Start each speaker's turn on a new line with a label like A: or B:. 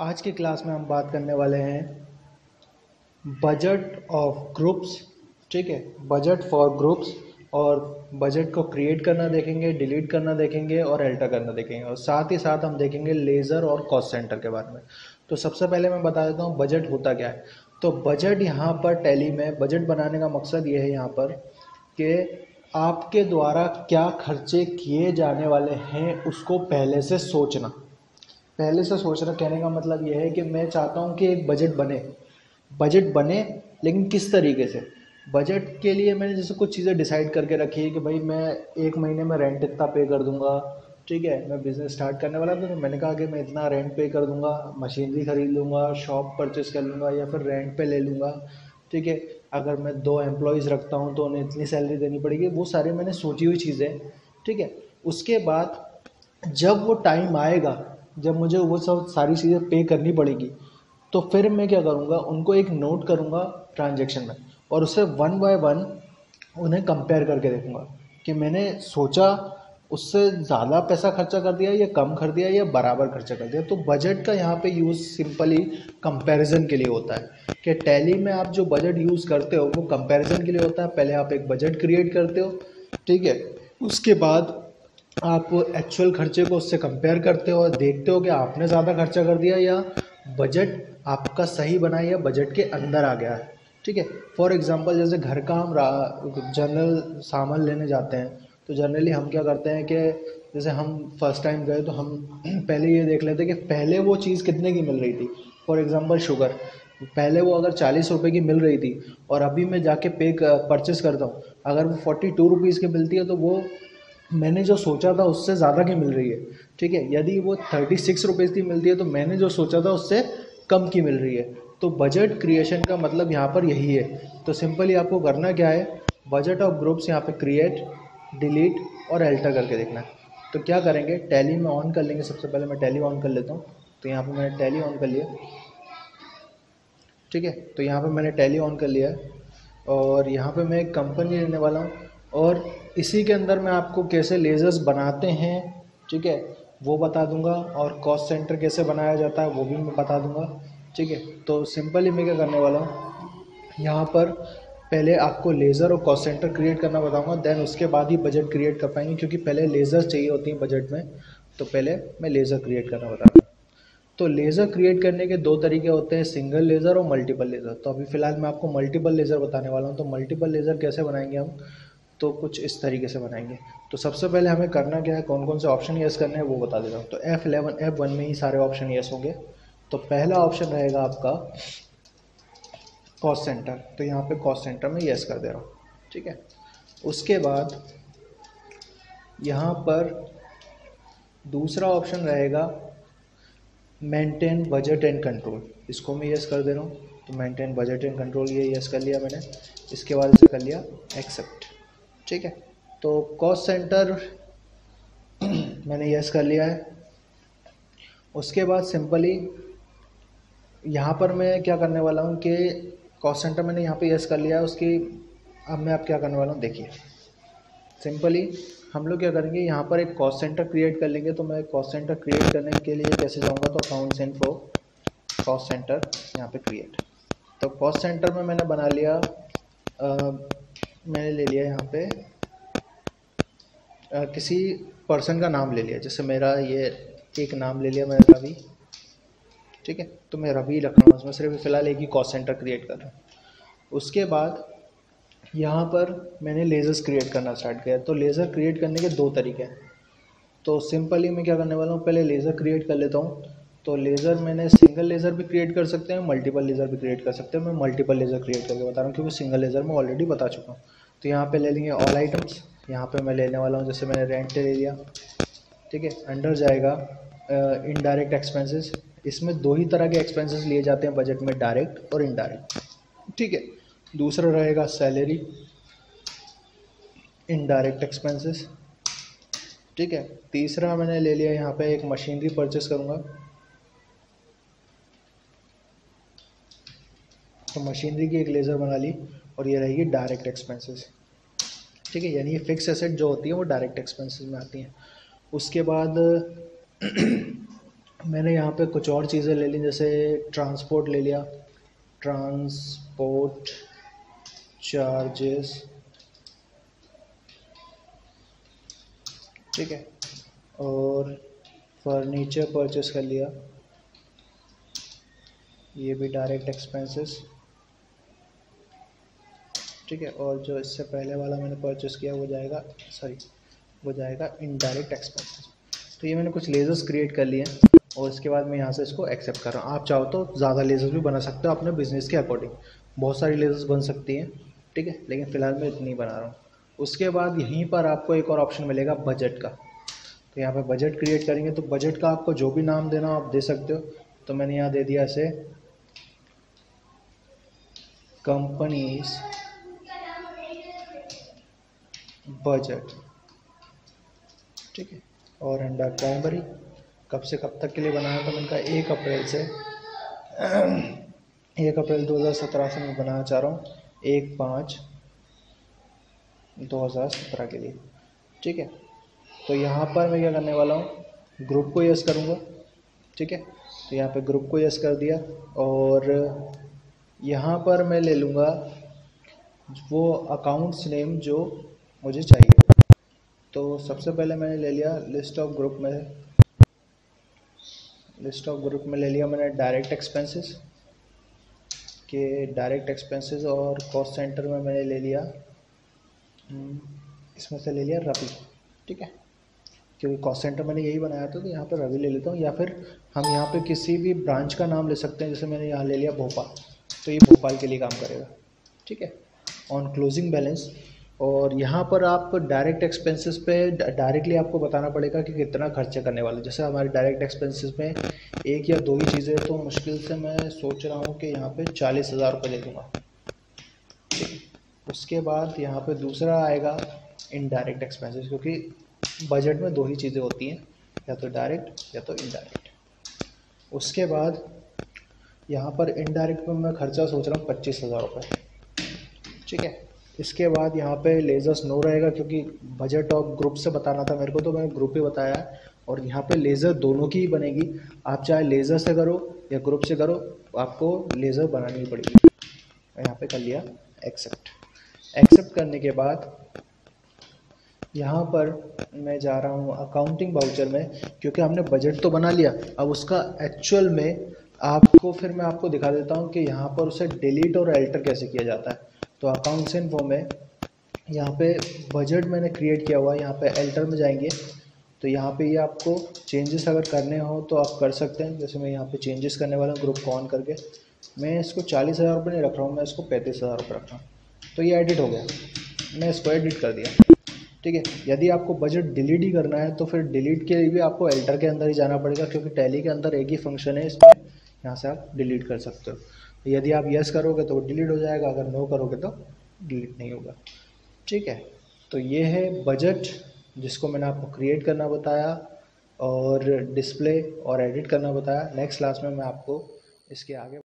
A: आज की क्लास में हम बात करने वाले हैं बजट ऑफ ग्रुप्स। ठीक है, बजट फॉर ग्रुप्स। और बजट को क्रिएट करना देखेंगे, डिलीट करना देखेंगे और अल्टर करना देखेंगे, और साथ ही साथ हम देखेंगे लेज़र और कॉस्ट सेंटर के बारे में। तो सबसे पहले मैं बता देता हूँ बजट होता क्या है। तो बजट यहाँ पर टैली में बजट बनाने का मकसद ये है यहाँ पर कि आपके द्वारा क्या खर्चे किए जाने वाले हैं उसको पहले से सोचना। कहने का मतलब यह है कि मैं चाहता हूँ कि एक बजट बने, लेकिन किस तरीके से। बजट के लिए मैंने जैसे कुछ चीज़ें डिसाइड करके रखी है कि भाई मैं एक महीने में रेंट इतना पे कर दूंगा। ठीक है, मैं बिज़नेस स्टार्ट करने वाला था तो मैंने कहा कि मैं इतना रेंट पे कर दूंगा, मशीनरी खरीद लूँगा, शॉप परचेस कर लूँगा या फिर रेंट पे ले लूँगा। ठीक है, अगर मैं 2 एम्प्लॉयज़ रखता हूँ तो उन्हें इतनी सैलरी देनी पड़ेगी। वो सारी मैंने सोची हुई चीज़ें। ठीक है, उसके बाद जब वो टाइम आएगा, जब मुझे वो सब सारी चीज़ें पे करनी पड़ेगी, तो फिर मैं क्या करूँगा, उनको एक नोट करूँगा ट्रांजैक्शन में, और उससे वन बाय वन उन्हें कंपेयर करके देखूँगा कि मैंने सोचा उससे ज़्यादा पैसा खर्चा कर दिया या कम कर दिया या बराबर खर्चा कर दिया। तो बजट का यहाँ पे यूज़ सिंपली कंपैरिजन के लिए होता है कि टैली में आप जो बजट यूज़ करते हो वो कंपैरिजन के लिए होता है। पहले आप एक बजट क्रिएट करते हो, ठीक है, उसके बाद आप एक्चुअल खर्चे को उससे कंपेयर करते हो और देखते हो कि आपने ज़्यादा खर्चा कर दिया या बजट आपका सही बना है या बजट के अंदर आ गया है। ठीक है, फॉर एग्जांपल जैसे घर का हम जनरल सामान लेने जाते हैं, तो जनरली हम क्या करते हैं कि जैसे हम फर्स्ट टाइम गए तो हम पहले ये देख लेते हैं कि पहले वो चीज़ कितने की मिल रही थी। फॉर एग्जांपल शुगर, पहले वो अगर 40 रुपये की मिल रही थी और अभी मैं जाके परचेस करता हूँ, अगर वो 42 रुपीज़ की मिलती है तो वो मैंने जो सोचा था उससे ज़्यादा की मिल रही है। ठीक है, यदि वो 36 रुपीज़ की मिलती है तो मैंने जो सोचा था उससे कम की मिल रही है। तो बजट क्रिएशन का मतलब यहाँ पर यही है। तो सिंपली आपको करना क्या है, बजट ऑफ ग्रुप्स यहाँ पे क्रिएट, डिलीट और अल्टर करके देखना है। तो क्या करेंगे, टैली में ऑन कर लेंगे। सबसे पहले मैं टैली ऑन कर लेता हूँ। तो यहाँ पर मैंने टैली ऑन कर लिया। ठीक है, तो यहाँ पे मैंने टैली ऑन कर लिया है और यहाँ पे मैं एक कंपनी लेने वाला हूँ, और इसी के अंदर मैं आपको कैसे लेज़र्स बनाते हैं, ठीक है, वो बता दूंगा, और कॉस्ट सेंटर कैसे बनाया जाता है वो भी मैं बता दूंगा। ठीक है, तो सिंपली मैं क्या करने वाला हूँ, यहाँ पर पहले आपको लेज़र और कॉस्ट सेंटर क्रिएट करना बताऊंगा, देन उसके बाद ही बजट क्रिएट कर पाएंगे, क्योंकि पहले लेज़र चाहिए होती हैं बजट में। तो पहले मैं लेज़र क्रिएट करना बताऊँगा। तो लेज़र क्रिएट करने के 2 तरीके होते हैं, सिंगल लेज़र और मल्टीपल लेज़र। तो अभी फ़िलहाल मैं आपको मल्टीपल लेज़र बताने वाला हूँ। तो मल्टीपल लेज़र कैसे बनाएंगे हम, तो कुछ इस तरीके से बनाएंगे। तो सबसे पहले हमें करना क्या है, कौन कौन से ऑप्शन यस करने हैं वो बता देता हूँ। तो F1 में ही सारे ऑप्शन यस होंगे। तो पहला ऑप्शन रहेगा आपका कॉस्ट सेंटर। तो यहाँ पे कॉस्ट सेंटर में यस कर दे रहा हूँ। ठीक है, उसके बाद यहाँ पर दूसरा ऑप्शन रहेगा मेंटेन बजट एंड कंट्रोल। इसको मैं यस कर दे रहा हूँ। तो मेंटेन बजट एंड कंट्रोल ये यस कर लिया मैंने। इसके बाद इसे कर लिया एक्सेप्ट। ठीक है, तो कॉस्ट सेंटर मैंने यस कर लिया है। उसके बाद सिंपली यहाँ पर मैं क्या करने वाला हूँ कि कॉस्ट सेंटर मैंने यहाँ पे यस कर लिया है उसकी। अब मैं क्या करने वाला हूँ देखिए, सिंपली हम लोग क्या करेंगे, यहाँ पर एक कॉस्ट सेंटर क्रिएट कर लेंगे। तो मैं कॉस्ट सेंटर क्रिएट करने के लिए कैसे जाऊँगा, तो अकाउंट्स इन्फो, कॉस्ट सेंटर, यहाँ पे क्रिएट। तो कॉस्ट सेंटर में मैंने बना लिया, मैंने ले लिया यहाँ पे किसी पर्सन का नाम ले लिया। जैसे मेरा ये एक नाम ले लिया मैंने, रवि। ठीक है, तो मैं रवि रख रहा हूँ, उसमें सिर्फ फ़िलहाल एक ही कॉस्ट सेंटर क्रिएट कर रहा हूँ। उसके बाद यहाँ पर मैंने लेज़र्स क्रिएट करना स्टार्ट किया। तो लेज़र क्रिएट करने के 2 तरीके हैं। तो सिंपली मैं क्या करने वाला हूँ, पहले लेज़र क्रिएट कर लेता हूँ। तो लेज़र मैंने सिंगल लेज़र भी क्रिएट कर सकते हैं, मल्टीपल लेज़र भी क्रिएट कर सकते हैं। मैं मल्टीपल लेज़र क्रिएट करके बता रहा हूँ क्योंकि सिंगल लेज़र मैं ऑलरेडी बता चुका हूँ। तो यहाँ पे ले लेंगे ऑल आइटम्स। यहाँ पे मैं लेने वाला हूँ, जैसे मैंने रेंट ले लिया। ठीक है, अंडर जाएगा इनडायरेक्ट एक्सपेंसेस। इसमें 2 ही तरह के एक्सपेंसेस लिए जाते हैं बजट में, डायरेक्ट और इनडायरेक्ट। ठीक है, दूसरा रहेगा सैलरी, इनडायरेक्ट एक्सपेंसेस। ठीक है, तीसरा मैंने ले लिया यहाँ पे एक मशीनरी परचेस करूँगा। तो मशीनरी की एक लेज़र बना ली, और ये रहेगी डायरेक्ट एक्सपेंसेस। ठीक है, यानी ये फिक्स एसेट जो होती है वो डायरेक्ट एक्सपेंसेस में आती हैं। उसके बाद मैंने यहाँ पे कुछ और चीज़ें ले ली, जैसे ट्रांसपोर्ट ले लिया, ट्रांसपोर्ट चार्जेस, ठीक है, और फर्नीचर परचेस कर लिया, ये भी डायरेक्ट एक्सपेंसेस, ठीक है, और जो इससे पहले वाला मैंने परचेस किया वो जाएगा, सॉरी, वो जाएगा इनडायरेक्ट एक्सपेंसेस। तो ये मैंने कुछ लेज़र्स क्रिएट कर लिए हैं और इसके बाद मैं यहाँ से इसको एक्सेप्ट कर रहा हूँ। आप चाहो तो ज़्यादा लेज़र्स भी बना सकते हो अपने बिजनेस के अकॉर्डिंग, बहुत सारी लेज़र्स बन सकती हैं, ठीक है, लेकिन फ़िलहाल मैं इतनी बना रहा हूँ। उसके बाद यहीं पर आपको एक और ऑप्शन मिलेगा बजट का। तो यहाँ पे बजट क्रिएट करेंगे तो बजट का आपको जो भी नाम देना आप दे सकते हो। तो मैंने यहाँ दे दिया ऐसे कंपनीज बजट, ठीक है, और अंडर प्राइमरी कब से कब तक के लिए बनाया, तो मैंने कहा 1 अप्रैल से 1 अप्रैल 2017 से मैं बनाना चाह रहा हूँ 1/5/2017 के लिए, ठीक है। तो यहाँ पर मैं क्या करने वाला हूँ, ग्रुप को यस करूँगा, ठीक है। तो यहाँ पे ग्रुप को यस कर दिया और यहाँ पर मैं ले लूँगा वो अकाउंट्स नेम जो मुझे चाहिए। तो सबसे पहले मैंने ले लिया लिस्ट ऑफ ग्रुप में ले लिया मैंने डायरेक्ट एक्सपेंसेस के डायरेक्ट एक्सपेंसेस, और कॉस्ट सेंटर में मैंने ले लिया इसमें से ले लिया रवि, ठीक है, क्योंकि कॉस्ट सेंटर मैंने यही बनाया था, तो यहाँ पर रवि ले लेता हूँ। या फिर हम यहाँ पे किसी भी ब्रांच का नाम ले सकते हैं, जैसे मैंने यहाँ ले लिया भोपाल, तो ये भोपाल के लिए काम करेगा, ठीक है, ऑन क्लोजिंग बैलेंस। और यहाँ पर आप डायरेक्ट एक्सपेंसेस पे डायरेक्टली आपको बताना पड़ेगा कि कितना खर्चा करने वाले। जैसे हमारे डायरेक्ट एक्सपेंसेस में 1 या 2 ही चीज़ें, तो मुश्किल से मैं सोच रहा हूँ कि यहाँ पे 40,000 रुपये दे दूँगा, ठीक। उसके बाद यहाँ पे दूसरा आएगा इनडायरेक्ट एक्सपेंसेस, क्योंकि बजट में 2 ही चीज़ें होती हैं, या तो डायरेक्ट या तो इनडायरेक्ट। उसके बाद यहाँ पर इनडायरेक्ट में मैं खर्चा सोच रहा हूँ 25,000 रुपये, ठीक है। इसके बाद यहाँ पे लेज़र्स नो रहेगा, क्योंकि बजट और ग्रुप से बताना था मेरे को, तो मैंने ग्रुप ही बताया है। और यहाँ पे लेज़र दोनों की ही बनेगी, आप चाहे लेज़र से करो या ग्रुप से करो, आपको लेज़र बनानी ही पड़ेगी। यहाँ पे कर लिया एक्सेप्ट करने के बाद यहाँ पर मैं जा रहा हूँ अकाउंटिंग वाउचर में, क्योंकि हमने बजट तो बना लिया, अब उसका एक्चुअल में आपको फिर मैं आपको दिखा देता हूँ कि यहाँ पर उसे डिलीट और अल्टर कैसे किया जाता है। तो अकाउंट्स इन्फो में यहाँ पे बजट मैंने क्रिएट किया हुआ है, यहाँ पे अल्टर में जाएंगे तो यहाँ पे ये आपको चेंजेस अगर करने हो तो आप कर सकते हैं। जैसे मैं यहाँ पे चेंजेस करने वाला हूँ ग्रुप को ऑन करके, मैं इसको 40,000 रुपये नहीं रख रहा हूँ, मैं इसको 35,000 रुपये रख रहा हूँ। तो ये एडिट हो गया, मैं इसको एडिट कर दिया, ठीक है। यदि आपको बजट डिलीट ही करना है तो फिर डिलीट के लिए भी आपको अल्टर के अंदर ही जाना पड़ेगा, क्योंकि टैली के अंदर एक ही फंक्शन है इसमें, यहाँ से आप डिलीट कर सकते हो। यदि आप यस करोगे तो वो डिलीट हो जाएगा, अगर नो करोगे तो डिलीट नहीं होगा, ठीक है। तो ये है बजट, जिसको मैंने आपको क्रिएट करना बताया और डिस्प्ले और एडिट करना बताया। नेक्स्ट क्लास में मैं आपको इसके आगे